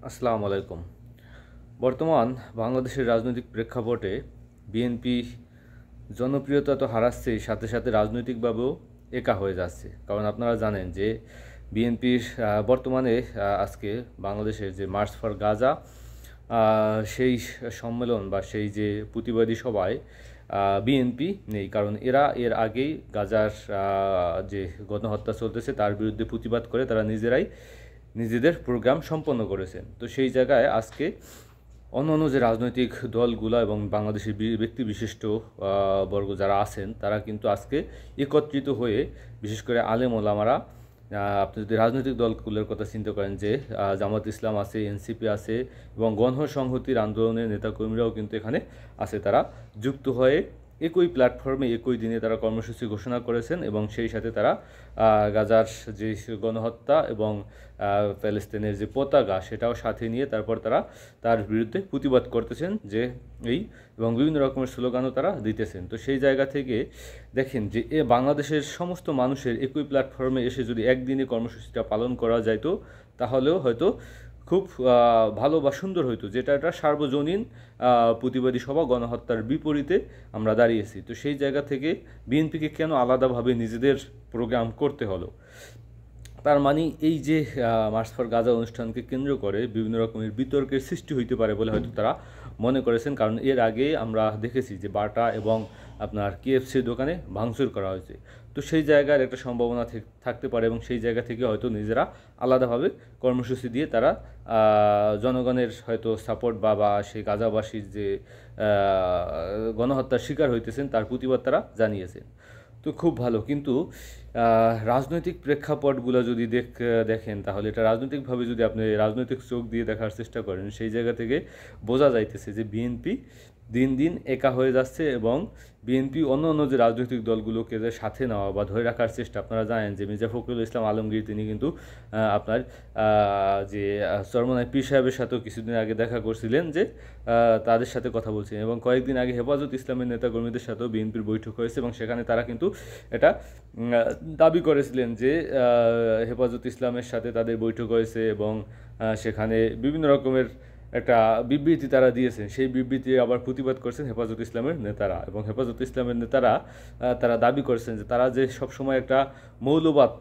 আসসালামু আলাইকুম। বর্তমান বাংলাদেশের রাজনৈতিক প্রেক্ষাপটে বিএনপি জনপ্রিয়তা তো হারাচ্ছেই, সাথে সাথে রাজনৈতিকভাবেও একা হয়ে যাচ্ছে। কারণ আপনারা জানেন যে বিএনপির বর্তমানে আজকে বাংলাদেশের যে মার্চ ফর গাজা সেই সম্মেলন বা সেই যে প্রতিবাদী সভায় বিএনপি নেই। কারণ এরা এর আগেই গাজার যে গণহত্যা চলতেছে তার বিরুদ্ধে প্রতিবাদ করে তারা নিজেদের প্রোগ্রাম সম্পন্ন করেছেন। তো সেই জায়গায় আজকে অন্যান্য যে রাজনৈতিক দলগুলো এবং বাংলাদেশের ব্যক্তি বিশিষ্ট বর্গ যারা আছেন তারা কিন্তু আজকে একত্রিত হয়ে, বিশেষ করে আলেম ওলামারা, আপনি যদি রাজনৈতিক দলগুলোর কথা চিন্তা করেন যে জামাত ইসলাম আছে, এনসিপি আছে এবং গণসংহতির আন্দোলনের নেতাকর্মীরাও কিন্তু এখানে আছে, তারা যুক্ত হয়ে একই প্ল্যাটফর্মে একই দিনে তারা কর্মসূচি ঘোষণা করেছেন এবং সেই সাথে তারা গাজার যে গণহত্যা এবং প্যালেস্তাইনের যে পতাকা সেটাও সাথে নিয়ে তারপর তারা তার বিরুদ্ধে প্রতিবাদ করতেছেন এবং বিভিন্ন রকমের স্লোগানও তারা দিতেছেন। তো সেই জায়গা থেকে দেখেন যে বাংলাদেশের সমস্ত মানুষের একই প্ল্যাটফর্মে এসে যদি একদিনে কর্মসূচিটা পালন করা যাইতো তাহলেও হয়তো খুব ভালো বা সুন্দর হইতো, যেটা একটা সার্বজনীন প্রতিবাদী সভা, গণহত্যার বিপরীতে আমরা দাঁড়িয়েছি। তো সেই জায়গা থেকে বিএনপিকে কেন আলাদাভাবে নিজেদের প্রোগ্রাম করতে হলো? তার মানে এই যে মার্চ ফর গাজা অনুষ্ঠানকে কেন্দ্র করে বিভিন্ন রকমের বিতর্কের সৃষ্টি হইতে পারে বলে হয়তো তারা মনে করেছেন। কারণ এর আগে আমরা দেখেছি যে বাটা এবং আপনার কেএফসির দোকানে ভাঙচুর করা হয়েছে। তো সেই জায়গার একটা সম্ভাবনা থাকতে পারে এবং সেই জায়গা থেকে হয়তো নিজেরা আলাদাভাবে কর্মসূচি দিয়ে তারা জনগণের হয়তো সাপোর্ট বা সেই গাজাবাসীর যে গণহত্যার শিকার হইতেছেন তার প্রতিবাদ তারা জানিয়েছেন। তো খুব ভালো, কিন্তু রাজনৈতিক প্রেক্ষাপটগুলো যদি দেখেন তাহলে এটা রাজনৈতিকভাবে যদি আপনি রাজনৈতিক চোখ দিয়ে দেখার চেষ্টা করেন, সেই জায়গা থেকে বোঝা যাইতেছে যে বিএনপি দিন দিন একা হয়ে যাচ্ছে এবং বিএনপি অন্য যে রাজনৈতিক দলগুলোকে যে সাথে নেওয়া বা ধরে রাখার চেষ্টা। আপনারা জানেন যে মির্জা ফখরুল ইসলাম আলমগীর তিনি কিন্তু আপনার যে চরমনাই পীর সাহেবের সাথেও কিছুদিন আগে দেখা করছিলেন, যে তাদের সাথে কথা বলছিলেন এবং কয়েকদিন আগে হেফাজত ইসলামের নেতাকর্মীদের সাথেও বিএনপির বৈঠক হয়েছে এবং সেখানে তারা কিন্তু এটা দাবি করেছিলেন যে হেফাজত ইসলামের সাথে তাদের বৈঠক হয়েছে এবং সেখানে বিভিন্ন রকমের একটা বিবৃতি তারা দিয়েছেন। সেই বিবৃতি আবার প্রতিবাদ করছেন হেফাজত ইসলামের নেতারা এবং হেফাজত ইসলামের নেতারা তারা দাবি করছেন যে তারা যে সবসময় একটা মৌলবাদ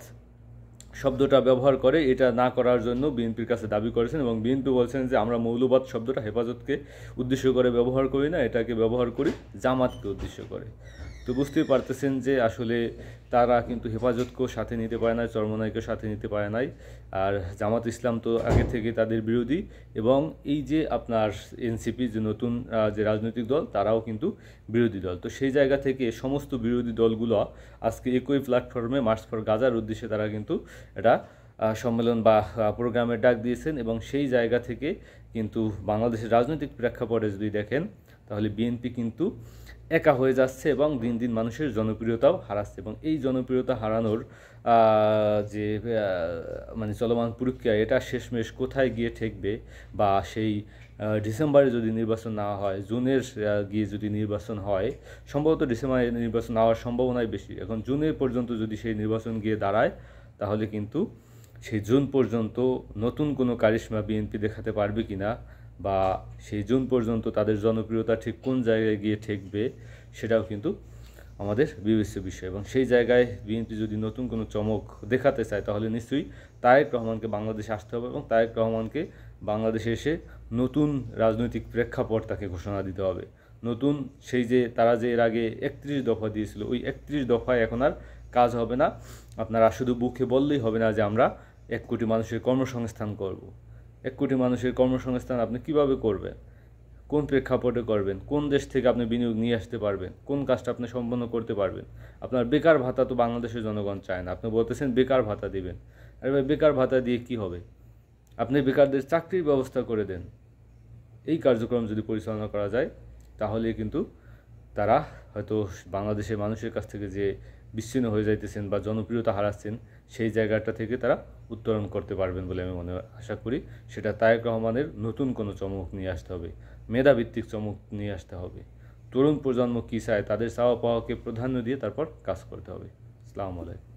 শব্দটা ব্যবহার করে, এটা না করার জন্য বিএনপির কাছে দাবি করেছেন এবং বিএনপি বলছেন যে আমরা মৌলবাদ শব্দটা হেফাজতকে উদ্দেশ্য করে ব্যবহার করি না, এটাকে ব্যবহার করি জামাতকে উদ্দেশ্য করে। তো বুঝতেই পারতেছেন যে আসলে তারা কিন্তু হেফাজতকেও সাথে নিতে পারে নাই, চরমনাইকেও সাথে নিতে পারে নাই। আর জামাত ইসলাম তো আগে থেকে তাদের বিরোধী এবং এই যে আপনার এনসিপি যে নতুন যে রাজনৈতিক দল তারাও কিন্তু বিরোধী দল। তো সেই জায়গা থেকে সমস্ত বিরোধী দলগুলো আজকে একই প্ল্যাটফর্মে মার্চ ফর গাজার উদ্দেশ্যে তারা কিন্তু এটা সম্মেলন বা প্রোগ্রামের ডাক দিয়েছেন এবং সেই জায়গা থেকে কিন্তু বাংলাদেশের রাজনৈতিক প্রেক্ষাপটে যদি দেখেন তাহলে বিএনপি কিন্তু একা হয়ে যাচ্ছে এবং দিন দিন মানুষের জনপ্রিয়তাও হারাচ্ছে এবং এই জনপ্রিয়তা হারানোর যে মানে চলমান প্রক্রিয়া, এটা শেষমেশ কোথায় গিয়ে ঠেকবে বা সেই ডিসেম্বরে যদি নির্বাচন না হয়, জুনের গিয়ে যদি নির্বাচন হয়, সম্ভবত ডিসেম্বরে নির্বাচন হওয়ার সম্ভাবনাই বেশি। এখন জুনের পর্যন্ত যদি সেই নির্বাচন গিয়ে দাঁড়ায় তাহলে কিন্তু সেই জুন পর্যন্ত নতুন কোনো কারিশমা বিএনপি দেখাতে পারবে কি না বা সেই জুন পর্যন্ত তাদের জনপ্রিয়তা ঠিক কোন জায়গায় গিয়ে ঠেকবে সেটাও কিন্তু আমাদের বিবেচ্য বিষয়। এবং সেই জায়গায় বিএনপি যদি নতুন কোনো চমক দেখাতে চায় তাহলে নিশ্চয়ই তারেক রহমানকে বাংলাদেশে আসতে হবে এবং তারেক রহমানকে বাংলাদেশে এসে নতুন রাজনৈতিক প্রেক্ষাপট তাকে ঘোষণা দিতে হবে। নতুন সেই যে তারা যে এর আগে 31 দফা দিয়েছিল, ওই 31 দফায় এখন আর কাজ হবে না। আপনারা শুধু বুকে বললেই হবে না যে আমরা 1 কোটি মানুষের কর্মসংস্থান করব। 1 কোটি মানুষের কর্মসংস্থান আপনি কিভাবে করবেন? কোন প্রেক্ষাপটে করবেন? কোন দেশ থেকে আপনি বিনিয়োগ নিয়ে আসতে পারবেন? কোন কাজটা আপনি সম্পন্ন করতে পারবেন? আপনার বেকার ভাতা তো বাংলাদেশের জনগণ চায় না, আপনি বলতেছেন বেকার ভাতা দিবেন। আরে ভাই, বেকার ভাতা দিয়ে কি হবে? আপনি বেকারদের চাকরির ব্যবস্থা করে দেন। এই কার্যক্রম যদি পরিচালনা করা যায় তাহলে কিন্তু তারা হয়তো বাংলাদেশের মানুষের কাছ থেকে যে বিচ্ছিন্ন হয়ে যাইতেছেন বা জনপ্রিয়তা হারাচ্ছেন সেই জায়গাটা থেকে তারা উত্তরণ করতে পারবেন বলে আমি আশা করি। সেটা তারেক রহমানের নতুন কোনো চমক নিয়ে আসতে হবে, মেধাভিত্তিক চমক নিয়ে আসতে হবে। তরুণ প্রজন্ম কী চায় তাদের চাওয়া পাওয়াকে প্রাধান্য দিয়ে তারপর কাজ করতে হবে। আসসালামু আলাইকুম।